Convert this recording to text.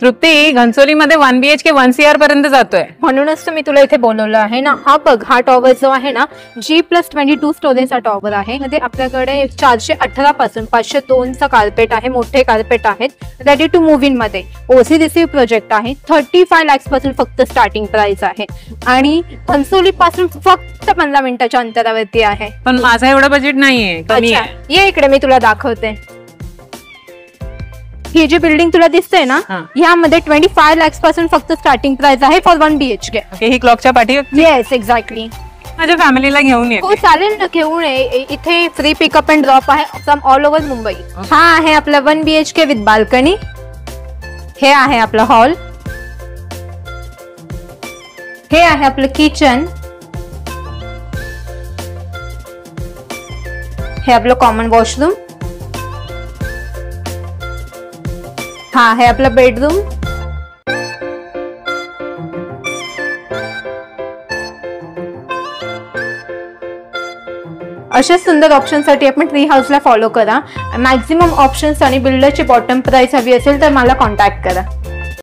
तृप्ती, घनसोलीमध्ये 1 BHK 1 CR पर्यंत जातोय. म्हणूनच तर मी तुला इथे बोलवलं आहे ना. हा बघ, हा टॉवर जो आहे ना, G+22 स्टोरेजचा टॉवर आहे. म्हणजे आपल्याकडे 418 पासून 502चा कार्पेट आहे, मोठे कार्पेट आहेत, रेडी टू मूव्ह इन मध्ये. OC प्रोजेक्ट आहे. 35 lakhs पासून फक्त स्टार्टिंग प्राइस आहे आणि घनसोली पासून फक्त 15 मिनिटाच्या अंतरावरती आहे. पण माझा एवढं बजेट नाहीये, कमी आहे. ये इकडे, मी तुला दाखवते. ही जी बिल्डिंग तुला दिसते ना, यामध्ये 25 lakhs पासून फक्त स्टार्टिंग प्राइस आहे फॉर 1 BHK. ही क्लॉकच्या पाठी. Yes, exactly. माझ्या फॅमिलीला घेऊन ये. हो चालेल ना, घेऊन ये. इथे फ्री पिकअप अँड ड्रॉप आहे फ्रॉम ऑल ओव्हर मुंबई. हा आहे आपला 1 BHK विथ बाल्कनी. हे आहे आपला हॉल. हे आहे आपलं किचन. हे आपलं कॉमन वॉशरूम. हा आहे आपला बेडरूम. अशा सुंदर ऑप्शनसाठी आपण ट्री हाऊसला फॉलो करा. मॅक्झिमम ऑप्शन्स आणि बिल्डरची बॉटम प्राइस हवी असेल तर मला कॉन्टॅक्ट करा.